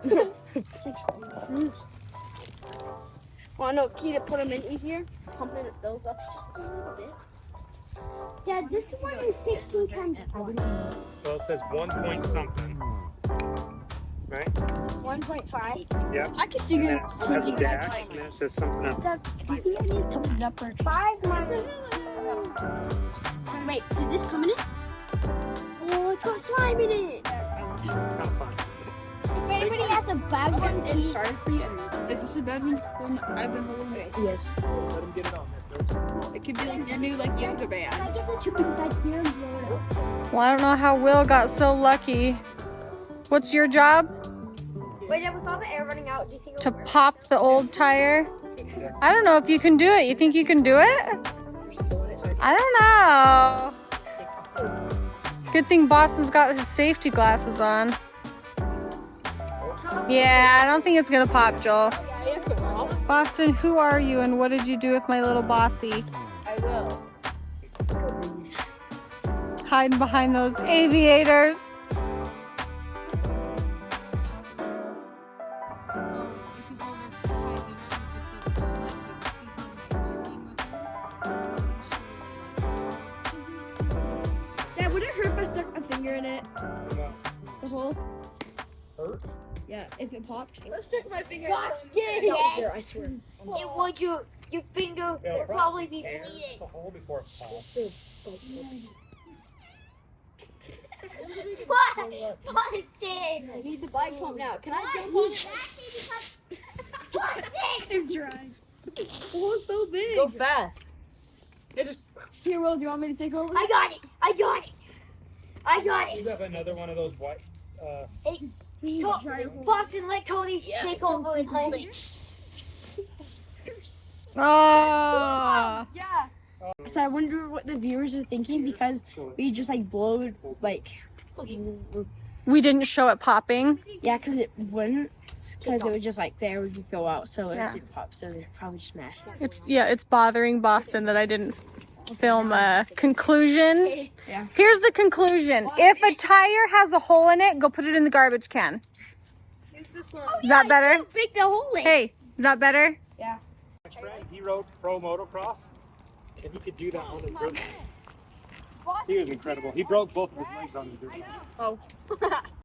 16. Want to know key to put them in easier? Pumping those up just a little bit. Yeah, this one is 16 times. Well, it says 1 point something. Right? 1.5. Yep. I could figure It has a dash, and then it says something else. Do you think I need to put it up or 5 minus 2. Wait, did this come in it? Oh, it's got slime in it. It's kind of fun. If anybody has a bad one, And started for you. Is this a bad one? I've been holding it. Yes. Let him get it on there. It could be like your new yoga band. I get the chicken inside here and blow it up. Well, I don't know how Will got so lucky. What's your job? Wait, yeah, with all the air running out, do you think To pop the old tire? I don't know if you can do it. You think you can do it? I don't know. Good thing Boston's got his safety glasses on. Yeah, I don't think it's gonna pop, Joel. Yeah, yes, it will. Boston, who are you and what did you do with my little bossy? I will. Hiding behind those aviators. Dad, would it hurt if I stuck a finger in it? The hole? Hurt? Yeah, if it popped. Let's stick my finger in it. Yes. I swear. It would your finger would probably be bleeding. The hole before it pops. Boston! I need the bike pump now. Can I jump on it? Boston! I'm trying. Oh, it's so big. Go fast. Here, Will, do you want me to take over? I got it! I got it! I got You it! have another one of those white. Boston, let Cody take over and hold it. Oh. Yeah. So I wonder what the viewers are thinking because we just blow We didn't show it popping. yeah, because it wouldn't. Because it would just there would go out, so Yeah. it didn't pop. So they're probably smashed. It's bothering Boston that I didn't film a conclusion. Yeah. Here's the conclusion. If a tire has a hole in it, go put it in the garbage can. Here's this one. Is that better? How big the hole is. Hey, is that better? Yeah. He rode pro motocross, and he could do that on his birthday. He was incredible. He broke both of his legs on his birthday. Oh.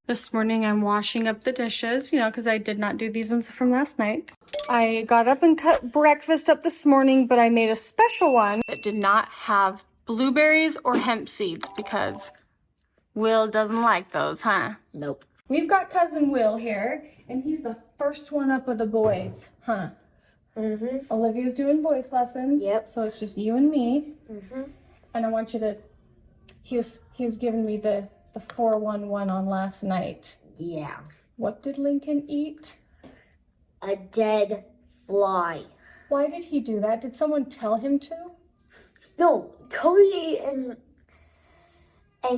This morning I'm washing up the dishes, because I did not do these ones from last night. I got up and cut breakfast up this morning, but I made a special one that did not have blueberries or hemp seeds because Will doesn't like those, huh? Nope. We've got cousin Will here, and he's the first one up of the boys, huh? Mm-hmm. Olivia's doing voice lessons. Yep. So it's just you and me. Mm-hmm. And I want you to, he was giving me the 411 on last night. Yeah. What did Lincoln eat? A dead fly. Why did he do that? Did someone tell him to? No, Cody and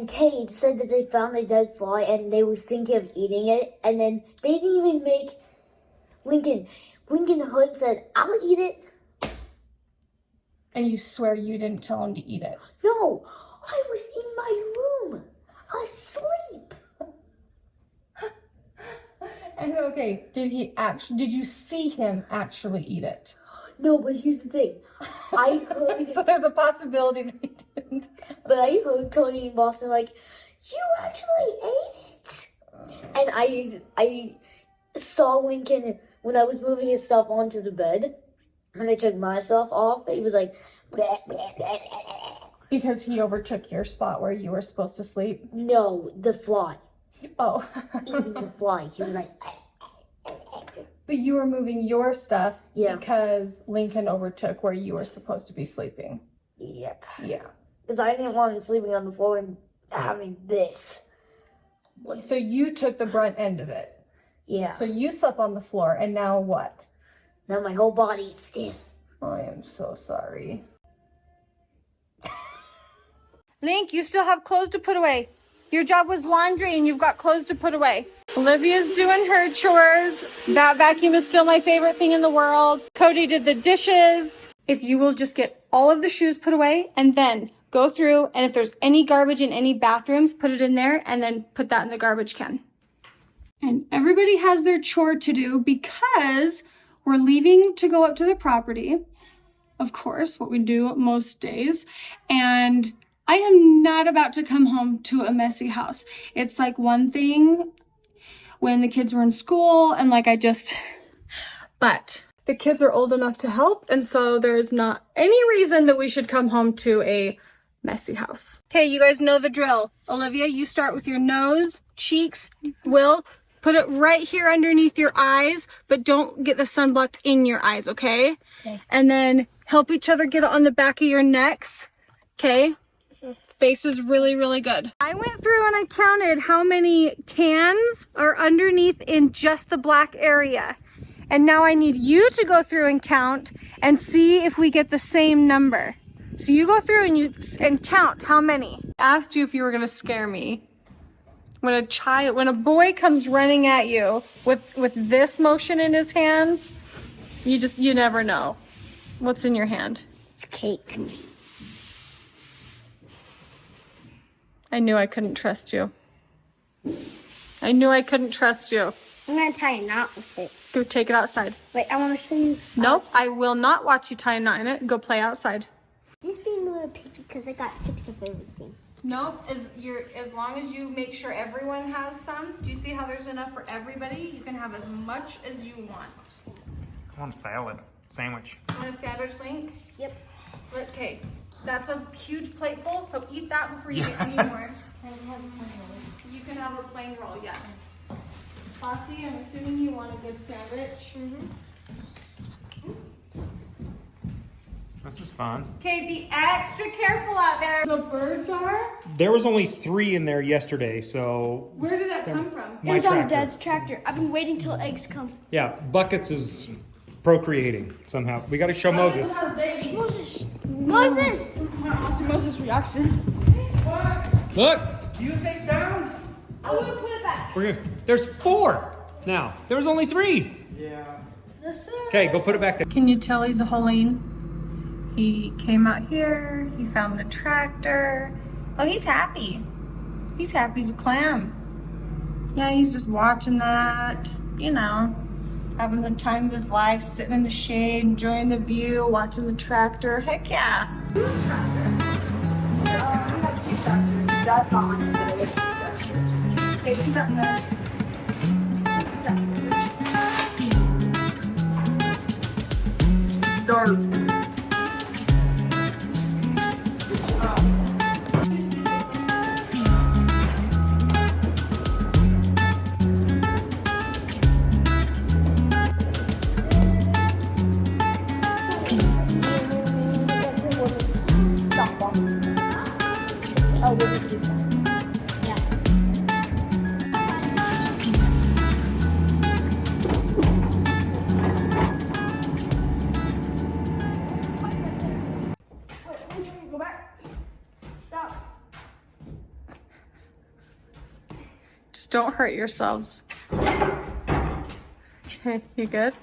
Kate said that they found a dead fly and they were thinking of eating it, and then they didn't even make Lincoln Hood said, "I'll eat it." And you swear you didn't tell him to eat it? No, I was in my room, asleep. And okay, did you see him actually eat it? No, but here's the thing. I heard, So there's a possibility that he didn't. but I heard Cody and Boston like, "You actually ate it," and I saw Lincoln when I was moving his stuff onto the bed. When I took my stuff off, he was like, bleh, bleh, bleh, bleh, bleh. Because he overtook your spot where you were supposed to sleep? No, the fly. Oh. Eating the fly. He was like, But you were moving your stuff Yeah. because Lincoln overtook where you were supposed to be sleeping. yep. Yeah. Because I didn't want him sleeping on the floor and having this. So you took the brunt end of it. Yeah. So you slept on the floor, and now what? Now my whole body's stiff. I am so sorry. Link, you still have clothes to put away. Your job was laundry and you've got clothes to put away. Olivia's doing her chores. That vacuum is still my favorite thing in the world. Cody did the dishes. If you will just get all of the shoes put away and then go through, and if there's any garbage in any bathrooms, put it in there and then put that in the garbage can. And everybody has their chore to do because we're leaving to go up to the property. Of course, what we do most days. And I am not about to come home to a messy house. It's like one thing when the kids were in school and like but the kids are old enough to help. And so there's not any reason that we should come home to a messy house. Okay, you guys know the drill. Olivia, you start with your nose, cheeks. Will, put it right here underneath your eyes, but don't get the sunblock in your eyes, okay? Okay. And then help each other get it on the back of your necks, okay? Face is really, really good. I went through and I counted how many cans are underneath in just the black area. And now I need you to go through and count and see if we get the same number. So you go through and count how many. I asked you if you were gonna scare me. When a boy comes running at you with this motion in his hands, you never know what's in your hand. It's cake. I knew I couldn't trust you. I knew I couldn't trust you. I'm gonna tie a knot with it. Go take it outside. Wait, I want to show you. Nope, I will not watch you tie a knot in it. Go play outside. Just being a little picky because I got 6 of everything. Nope, as long as you make sure everyone has some. Do you see how there's enough for everybody? You can have as much as you want. I want a salad sandwich. You want a sandwich, Link? Yep. Okay, that's a huge plate full, so eat that before you get any more. You can have a plain roll, yes. Bossy, I'm assuming you want a good sandwich. This is fun. Okay, be extra careful out there. The birds are? There was only 3 in there yesterday, so. Where did that come from? My It was on tractor. Dad's tractor. I've been waiting till eggs come. Yeah, Buckets is procreating somehow. We got to show Moses. Moses! Moses! I want to see Moses' reaction. Look, You take down? I'm gonna put it back. there's 4 now. There was only 3. Yeah. Yes, sir. Okay, go put it back there. Can you tell he's a Hoellein? He came out here, he found the tractor. Oh, he's happy. He's happy as a clam. Yeah, he's just watching that, just, having the time of his life, sitting in the shade, enjoying the view, watching the tractor. Heck yeah. We have 2 tractors. That's not mine, but it's 2 tractors. Okay, we got that. Dark. Go back. Stop. Just don't hurt yourselves. Okay, you good?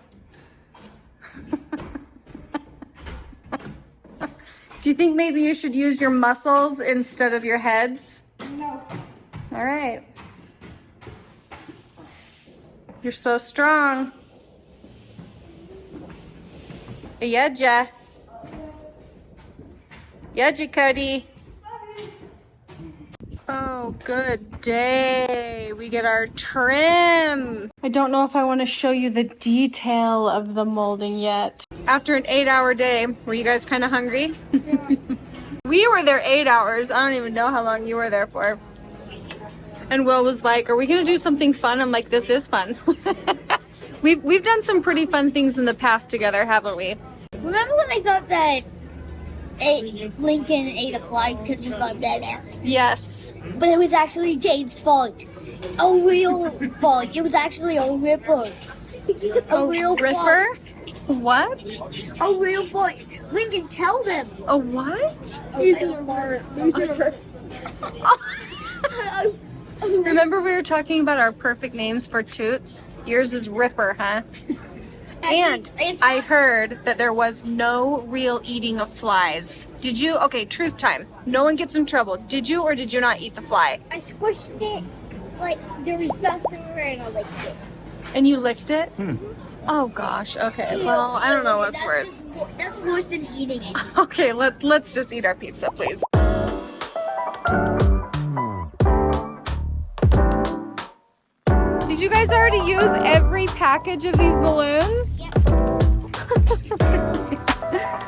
Do you think maybe you should use your muscles instead of your heads? No. All right. You're so strong. Yadja. Yadja, Cody. Oh, good day. We get our trim. I don't know if I want to show you the detail of the molding yet. After an 8-hour day, were you guys kind of hungry? Yeah. We were there 8 hours. I don't even know how long you were there for. And Will was like, are we going to do something fun? I'm like, this is fun. We've done some pretty fun things in the past together, haven't we? Remember when I thought that Lincoln ate a fly because he loved that air? Yes. But it was actually Jane's fault. A real fault. It was actually a ripper. A real Ripper? fault. What? A real fault. Lincoln, tell them. A what? Remember we were talking about our perfect names for toots? Yours is Ripper, huh? And I heard that there was no real eating of flies. Did you? Okay, truth time. No one gets in trouble. Did you or did you not eat the fly? I squished it. like there was dust everywhere, and I licked it. And you licked it? Oh gosh. Okay. Well, I don't know what's worse. That's worse than eating it. Okay, let's just eat our pizza, please. Did you guys already use every package of these balloons?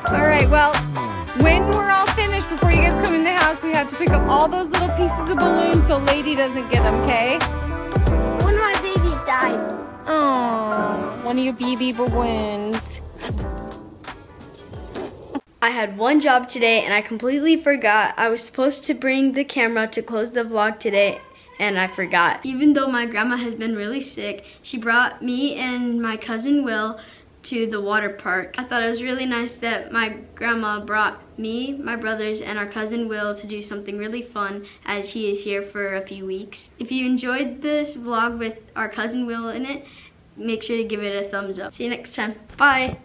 All right, well, when we're all finished, before you guys come in the house, we have to pick up all those little pieces of balloons so Lady doesn't get them, okay? One of my babies died. Oh, one of your BB balloons. I had one job today and I completely forgot. I was supposed to bring the camera to close the vlog today and I forgot. Even though my grandma has been really sick, she brought me and my cousin Will to the water park. I thought it was really nice that my grandma brought me, my brothers, and our cousin Will to do something really fun as he is here for a few weeks. If you enjoyed this vlog with our cousin Will in it, make sure to give it a thumbs up. See you next time. Bye.